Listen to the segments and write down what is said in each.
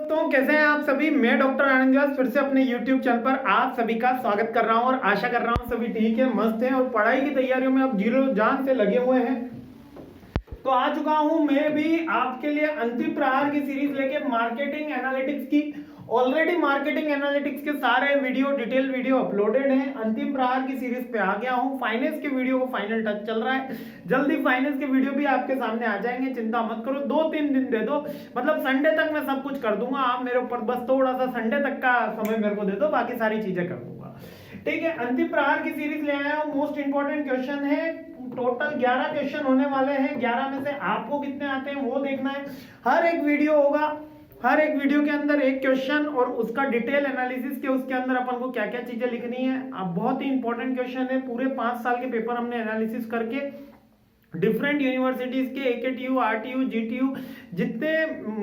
तो कैसे हैं आप सभी। मैं डॉक्टर आनंद व्यास फिर से अपने YouTube चैनल पर आप सभी का स्वागत कर रहा हूं और आशा कर रहा हूं सभी ठीक है, मस्त हैं और पढ़ाई की तैयारियों में अब जीरो जान से लगे हुए हैं। तो आ चुका हूं मैं भी आपके लिए अंतिम प्रहार की सीरीज लेके मार्केटिंग एनालिटिक्स की। ऑलरेडी मार्केटिंग एनालिटिक्स के सारे वीडियो डिटेल वीडियो अपलोडेड हैं। अंतिम प्रहार की सीरीज पे आ गया हूं। फाइनेंस के वीडियो को फाइनल टच चल रहा है, जल्दी फाइनेंस के वीडियो भी आपके सामने आ जाएंगे, चिंता मत करो। 2-3 दिन दे दो, मतलब संडे तक मैं सब कुछ कर दूंगा। आप मेरे ऊपर बस थोड़ा सा संडे तक का समय मेरे को दे दो, बाकी सारी चीजें कर दूंगा। ठीक है, अंतिम प्रहार की सीरीज ले आया हूं। मोस्ट इंपॉर्टेंट क्वेश्चन है, टोटल 11 क्वेश्चन होने वाले हैं। 11 में से आपको कितने आते हैं वो देखना है। हर एक वीडियो होगा, हर एक वीडियो के अंदर एक क्वेश्चन और उसका डिटेल एनालिसिस के उसके अंदर अपन को क्या क्या चीजें लिखनी है। अब बहुत ही इंपॉर्टेंट क्वेश्चन है। पूरे 5 साल के पेपर हमने एनालिसिस करके डिफरेंट यूनिवर्सिटीज के AKTU, RTU, GTU जितने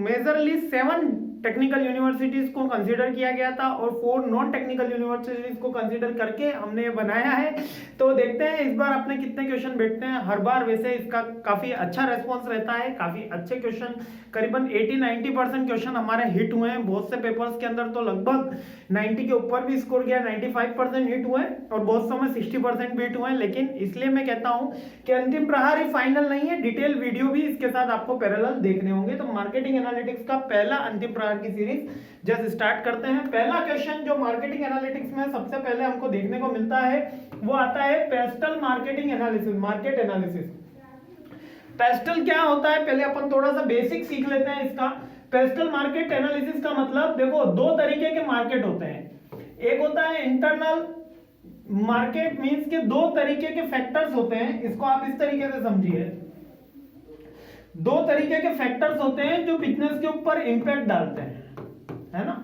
मेजरली 7 टेक्निकल यूनिवर्सिटीज को कंसीडर किया गया था और 4 नॉन टेक्निकल यूनिवर्सिटीज को कंसीडर करके हमने ये बनाया है। तो देखते हैं इस बार अपने कितने क्वेश्चन बैठते हैं। हर बार वैसे इसका काफी अच्छा रेस्पॉन्स रहता है, काफी अच्छे क्वेश्चन, करीबन 80-90% क्वेश्चन हमारे हिट हुए हैं। बहुत से पेपर्स के अंदर तो लगभग 90 के ऊपर भी स्कोर किया, 95% हिट हुए और बहुत समय 60% भी हिट हुए। लेकिन इसलिए मैं कहता हूं कि अंतिम प्रहार फाइनल नहीं है, डिटेल वीडियो भी इसके साथ आपको पैरेलल देखने होंगे। तो मार्केटिंग एनालिटिक्स का पहला अंतिम प्रहार की सीरीज जस्ट स्टार्ट करते हैं। पहला क्वेश्चन जो मार्केटिंग एनालिटिक्स में सबसे पहले हमको देखने को मिलता है वो आता है pastel marketing analysis, market analysis. Pastel क्या होता है पहले अपन थोड़ा सा बेसिक सीख लेते हैं इसका। पेस्टल मार्केट एनालिसिस का मतलब देखो, 2 तरीके के मार्केट होते हैं। एक होता है इंटरनल मार्केट, मींस के 2 तरीके के फैक्टर्स होते हैं। इसको आप इस तरीके से समझिए, 2 तरीके के फैक्टर्स होते हैं जो बिजनेस के ऊपर इंपैक्ट डालते हैं, है ना।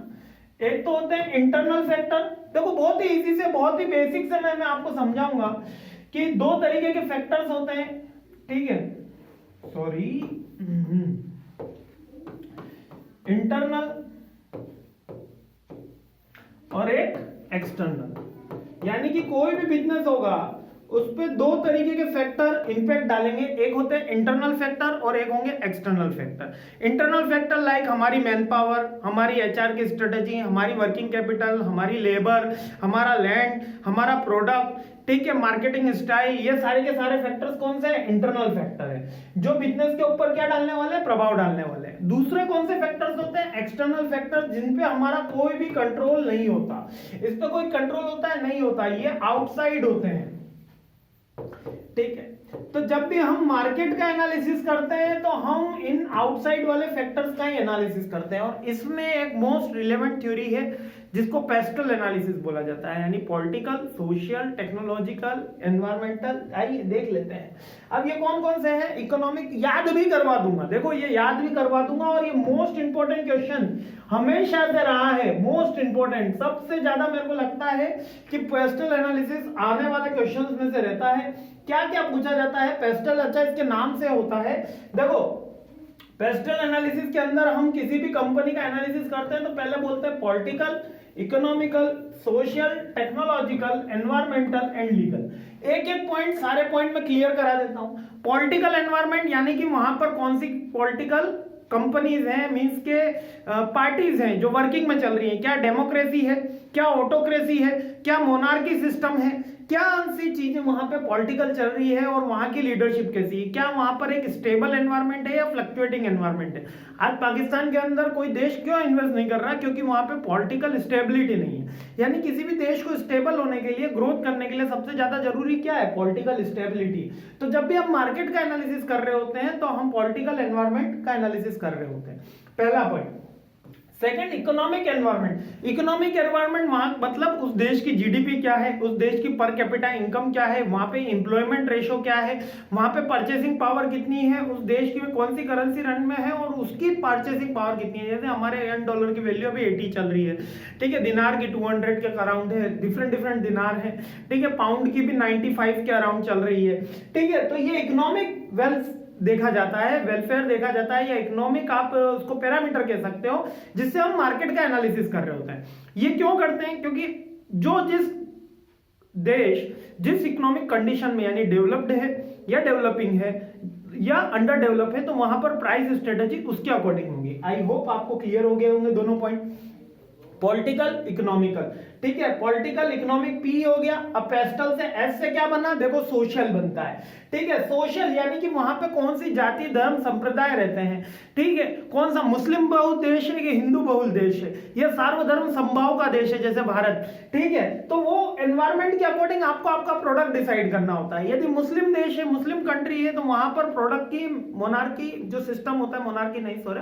एक तो होते हैं इंटरनल फैक्टर। देखो बहुत ही इजी से, बहुत ही बेसिक से मैं आपको समझाऊंगा कि 2 तरीके के फैक्टर्स होते हैं। ठीक है, सॉरी, इंटरनल और एक एक्सटर्नल। यानी कि कोई भी बिजनेस होगा उस पे 2 तरीके के फैक्टर इंपैक्ट डालेंगे। एक होते हैं इंटरनल फैक्टर और एक होंगे external factor. Internal factor like हमारी मैन पावर, हमारी HR की स्ट्रेटेजी, हमारी वर्किंग कैपिटल, हमारी लेबर, हमारा लैंड, हमारा प्रोडक्ट, ठीक है, मार्केटिंग स्टाइल, ये सारे के सारे फैक्टर्स कौन से हैं? इंटरनल फैक्टर है जो बिजनेस के ऊपर क्या डालने वाले हैं? प्रभाव डालने वाले हैं। दूसरे कौन से फैक्टर्स होते हैं? एक्सटर्नल फैक्टर, जिन पे हमारा कोई भी कंट्रोल नहीं होता। इस पे कोई कंट्रोल होता है? नहीं होता, ये आउटसाइड होते हैं। ठीक है, तो जब भी हम मार्केट का एनालिसिस करते हैं तो हम इन आउटसाइड वाले फैक्टर्स का ही एनालिसिस करते हैं। और इसमें एक मोस्ट रिलेवेंट थ्योरी है जिसको पेस्टल एनालिसिस बोला जाता है, यानी पॉलिटिकल, सोशल, टेक्नोलॉजिकल, एनवायरमेंटल। आइए देख लेते हैं। अब ये कौन कौन से हैं? इकोनॉमिक याद भी करवा दूंगा, देखो ये याद भी करवा दूंगा। और ये मोस्ट इंपॉर्टेंट क्वेश्चन हमेशा से रहा है, मोस्ट इंपॉर्टेंट, सबसे ज्यादा मेरे को लगता है कि पेस्टल एनालिसिस आने वाले क्वेश्चंस में से रहता है। क्या क्या पूछा जाता है पेस्टल? अच्छा, इसके नाम से होता है। देखो पेस्टल एनालिसिस के अंदर हम किसी भी कंपनी का एनालिसिस करते हैं तो पहले बोलते हैं political, economical, social, technological, environmental and legal. एक एक पॉइंट, सारे पॉइंट में क्लियर करा देता हूं। पॉलिटिकल एनवायरमेंट यानी कि वहां पर कौन सी पॉलिटिकल कंपनीज हैं, मींस के पार्टीज हैं जो वर्किंग में चल रही हैं। क्या डेमोक्रेसी है, क्या ऑटोक्रेसी है, क्या मोनार्की सिस्टम है, क्या सी चीजें वहां पे पॉलिटिकल चल रही है और वहां की लीडरशिप कैसी है। क्या वहां पर एक स्टेबल एनवायरनमेंट है या फ्लक्चुएटिंग एनवायरनमेंट है। आज पाकिस्तान के अंदर कोई देश क्यों इन्वेस्ट नहीं कर रहा? क्योंकि वहां पे पॉलिटिकल स्टेबिलिटी नहीं है। यानी किसी भी देश को स्टेबल होने के लिए, ग्रोथ करने के लिए सबसे ज्यादा जरूरी क्या है? Political stability. तो जब भी हम मार्केट का एनालिसिस कर रहे होते हैं तो हम पॉलिटिकल एनवायरनमेंट का एनालिसिस कर रहे होते हैं, पहला point. Second, economic environment. Economic environment मतलब उस देश की GDP क्या है, उस देश की पर कैपिटा इनकम क्या है, वहां पे एम्प्लॉयमेंट रेशो क्या है, वहां पे परचेसिंग पावर कितनी है, उस देश की कौन सी करेंसी रन में है और उसकी परचेसिंग पावर कितनी है। जैसे हमारे $1 की वैल्यू अभी 80 चल रही है, ठीक है, दिनार की 200 के अराउंड है, डिफरेंट डिफरेंट दिनार है, ठीक है, पाउंड की भी 95 के अराउंड चल रही है, ठीक है। तो ये इकोनॉमिक वेल्थ देखा जाता है, वेलफेयर देखा जाता है, या इकोनॉमिक आप उसको पैरामीटर कह सकते हो, जिससे हम मार्केट का एनालिसिस कर रहे होते हैं। ये क्यों करते हैं? क्योंकि जो जिस देश जिस इकोनॉमिक कंडीशन में, यानी डेवलप्ड है या डेवलपिंग है, या अंडर डेवलप है तो वहां पर प्राइस स्ट्रेटेजी उसके अकॉर्डिंग होगी। आई होप आपको क्लियर हो गए होंगे दोनों पॉइंट, पॉलिटिकल इकोनॉमिकल। ठीक है, पॉलिटिकल इकोनॉमिक पी हो गया। अब पेस्टल से एस से क्या बना, देखो सोशल बनता है। ठीक है, सोशल यानी कि वहां पे कौन सी जाति धर्म संप्रदाय रहते हैं। ठीक है, कौन सा मुस्लिम बहुल देश है कि हिंदू बहुल देश है, यह सार्वधर्म संभाव का देश है जैसे भारत। ठीक है, तो वो एनवायरमेंट के अकॉर्डिंग आपको आपका प्रोडक्ट डिसाइड करना होता है। यदि मुस्लिम देश है, मुस्लिम कंट्री है, तो वहां पर प्रोडक्ट की मोनार्की जो सिस्टम होता है, मोनार्की नहीं सॉरी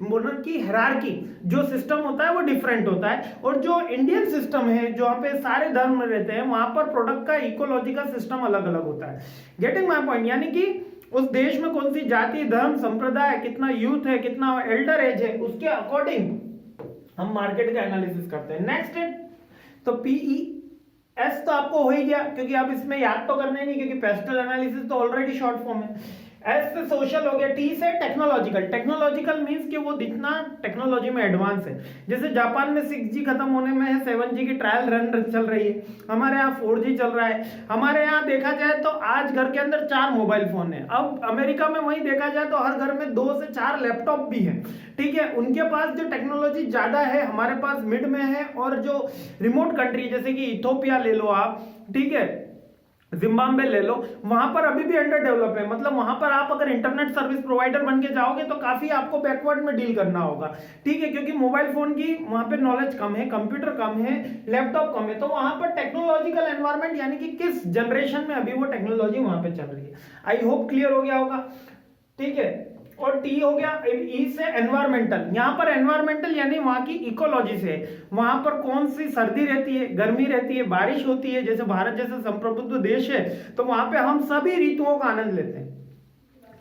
मोनार्की हायरार्की जो सिस्टम होता है वो डिफरेंट होता है। और जो इंडियन सिस्टम है जहां पे सारे धर्म रहते हैं, वहां पर प्रोडक्ट का इकोलॉजी का सिस्टम अलग अलग होता है। गेटिंग माय पॉइंट, यानी कि उस देश में कौन सी जाति धर्म संप्रदाय, कितना यूथ है, कितना एल्डर एज है, उसके अकॉर्डिंग हम मार्केट का एनालिसिस करते हैं। नेक्स्ट है तो पीई एस तो आपको हो ही गया, क्योंकि अब इसमें याद तो करना ही नहीं, क्योंकि पेस्टल एनालिसिस तो ऑलरेडी शॉर्ट फॉर्म है। एस से सोशल हो गया। टी से टेक्नोलॉजिकल। टेक्नोलॉजिकल मींस कि वो जितना टेक्नोलॉजी में एडवांस है। जैसे जापान में 6G खत्म होने में है, 7G की ट्रायल रन चल रही है, हमारे यहाँ 4G चल रहा है। हमारे यहाँ देखा जाए तो आज घर के अंदर 4 मोबाइल फोन है। अब अमेरिका में वहीं देखा जाए तो हर घर में 2 से 4 लैपटॉप भी है। ठीक है, उनके पास जो टेक्नोलॉजी ज्यादा है, हमारे पास मिड में है। और जो रिमोट कंट्री जैसे कि इथोपिया ले लो आप, ठीक है, जिम्बाब्वे ले लो, वहां पर अभी भी अंडर डेवलप है। मतलब वहां पर आप अगर इंटरनेट सर्विस प्रोवाइडर बन के जाओगे तो काफी आपको बैकवर्ड में डील करना होगा। ठीक है, क्योंकि मोबाइल फोन की वहां पे नॉलेज कम है, कंप्यूटर कम है, लैपटॉप कम है। तो वहां पर टेक्नोलॉजिकल एनवायरनमेंट यानी कि किस जनरेशन में अभी वो टेक्नोलॉजी वहां पे चल रही है। आई होप क्लियर हो गया होगा। ठीक है, और टी हो गया। ई से एनवायरमेंटल। यहां पर एनवायरमेंटल यानी वहां की इकोलॉजी से, वहां पर कौन सी सर्दी रहती है, गर्मी रहती है, बारिश होती है। जैसे भारत जैसे संप्रभुत्व देश है तो वहां पे हम सभी ऋतुओं का आनंद लेते हैं।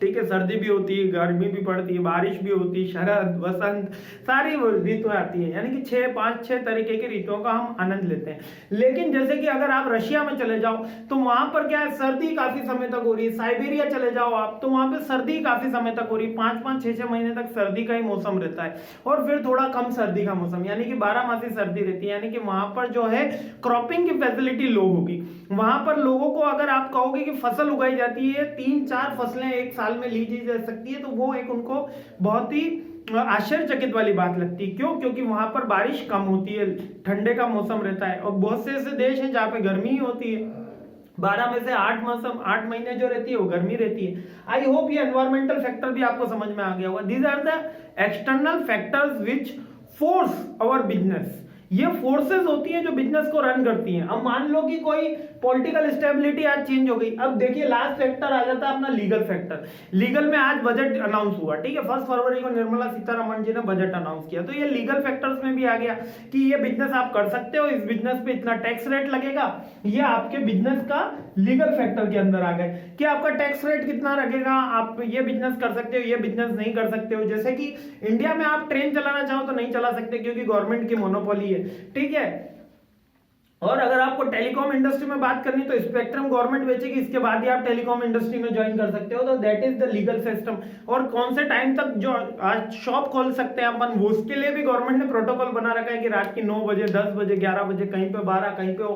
ठीक है, सर्दी भी होती है, गर्मी भी पड़ती है, बारिश भी होती है, शरद वसंत सारी ऋतुएं आती है। यानी कि 5-6 तरीके की ऋतुओं का हम आनंद लेते हैं। लेकिन जैसे कि अगर आप रशिया में चले जाओ तो वहां पर क्या है, सर्दी काफी समय तक हो रही है। साइबेरिया चले जाओ आप तो वहां पे सर्दी काफी समय तक हो रही है, 5-5 6-6 महीने तक सर्दी का ही मौसम रहता है। और फिर थोड़ा कम सर्दी का मौसम, यानी कि 12 मासी सर्दी रहती है। यानी कि वहां पर जो है क्रॉपिंग की फैसिलिटी लो होगी। वहां पर लोगों को अगर आप कहोगे कि फसल उगाई जाती है, 3-4 फसलें एक साल में ली जा सकती है, तो वो एक उनको बहुत ही आश्चर्यचकित वाली बात लगती है। क्यों? क्योंकि वहां पर बारिश कम होती है, ठंडे का मौसम रहता है। और बहुत से ऐसे देश हैं जहां पे गर्मी ही होती है, 12 में से 8 मौसम 8 महीने जो रहती है वो गर्मी रहती है। आई होप ये एनवायरमेंटल फैक्टर भी आपको समझ में आ गया होगा। These are the external factors which force our business. ये फोर्सेस होती हैं जो बिजनेस को रन करती हैं। अब मान लो कि कोई पॉलिटिकल स्टेबिलिटी आज चेंज हो गई। अब देखिए लास्ट फैक्टर आ जाता है अपना लीगल फैक्टर। लीगल में आज बजट अनाउंस हुआ, ठीक है, 1 फरवरी को निर्मला सीतारमण जी ने बजट अनाउंस किया। तो ये लीगल फैक्टर्स में भी आ गया कि ये बिजनेस आप कर सकते हो, इस बिजनेस पे इतना टैक्स रेट लगेगा। ये आपके बिजनेस का लीगल फैक्टर के अंदर आ गए कि आपका टैक्स रेट कितना लगेगा, आप ये बिजनेस कर सकते हो, ये बिजनेस नहीं कर सकते हो। जैसे कि इंडिया में आप ट्रेन चलाना चाहो तो नहीं चला सकते क्योंकि गवर्नमेंट की मोनोपोली है। ठीक है, और अगर आपको टेलीकॉम इंडस्ट्री में बात करनी तो स्पेक्ट्रम गवर्नमेंट बेचेगी, इसके बाद ही आप टेलीकॉम इंडस्ट्री में ज्वाइन कर सकते हो। तो that is the legal system. और कौन से टाइम तक जो आज शॉप खोल सकते हैं अपन, वो उसके लिए भी गवर्नमेंट ने प्रोटोकॉल बना रखा है कि रात की 9 बजे, 10 बजे, 11 बजे, कहीं पे 12, कहीं पे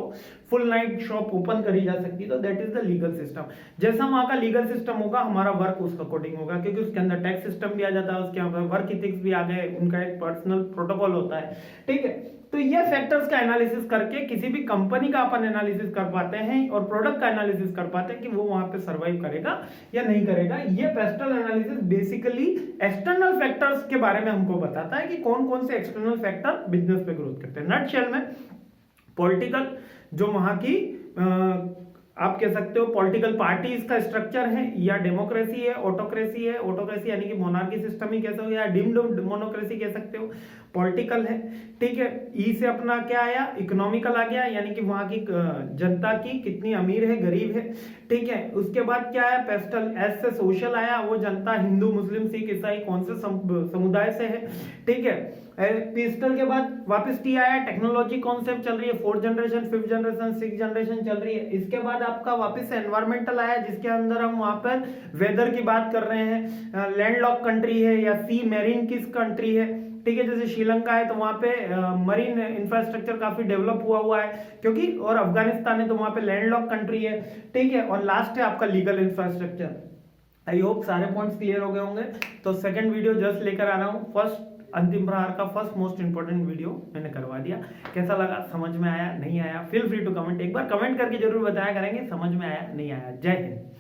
फुल नाइट शॉप ओपन करी जा सकती है। तो that is the legal system. जैसा वहां का लीगल सिस्टम होगा, हमारा वर्क उसके अकॉर्डिंग होगा, क्योंकि उसके अंदर टैक्स सिस्टम भी आ जाता है, उसके अंदर वर्क इथिक्स भी आ गए, उनका एक पर्सनल प्रोटोकॉल होता है। ठीक है, तो ये फैक्टर्स का एनालिसिस करके किसी भी कंपनी का अपन एनालिसिस कर पाते हैं और प्रोडक्ट का एनालिसिस कर पाते हैं कि वो वहां पे सर्वाइव करेगा या नहीं करेगा। ये pastel analysis basically external factors के बारे में हमको बताता है कि कौन कौन से एक्सटर्नल फैक्टर बिजनेस पे ग्रोथ करते हैं। नटशेल में पॉलिटिकल जो वहां की आप कह सकते हो पॉलिटिकल पार्टीज का स्ट्रक्चर है, या डेमोक्रेसी है, ऑटोक्रेसी है। ऑटोक्रेसी यानी कि मोनार्की सिस्टम ही कह सकते हो, या डिम्ड मोनोक्रेसी कह सकते हो। पॉलिटिकल है, ठीक है। ई से अपना क्या आया, इकोनॉमिकल आ गया, यानी कि वहां की जनता की कितनी अमीर है, गरीब है। ठीक है, उसके बाद क्या है पेस्टल। एस से सोशल आया, वो जनता हिंदू, मुस्लिम, सिख, ईसाई कौन से समुदाय से है। ठीक है, पेस्टल के बाद वापस टी आया, टेक्नोलॉजी कॉन्सेप्ट चल रही है, 4th generation, 5th generation, 6th generation चल रही है। इसके बाद आपका वापस से एनवायरमेंटल आया, जिसके अंदर हम वहां पर वेदर की बात कर रहे हैं, लैंडलॉक कंट्री है या सी मेरीन किस कंट्री है। ठीक है, जैसे श्रीलंका है तो वहां पे मरीन इंफ्रास्ट्रक्चर काफी डेवलप हुआ है, क्योंकि और अफगानिस्तान है तो वहां पे लैंडलॉक कंट्री है। ठीक है, और लास्ट है आपका लीगल इंफ्रास्ट्रक्चर। आई होप सारे पॉइंट्स क्लियर हो गए होंगे। तो सेकंड वीडियो जस्ट लेकर आ रहा हूँ, फर्स्ट अंतिम प्रहार का फर्स्ट मोस्ट इंपॉर्टेंट वीडियो मैंने करवा दिया। कैसा लगा, समझ में आया नहीं आया, फील फ्री टू कमेंट, एक बार कमेंट करके जरूर बताया करेंगे समझ में आया नहीं आया। जय हिंद।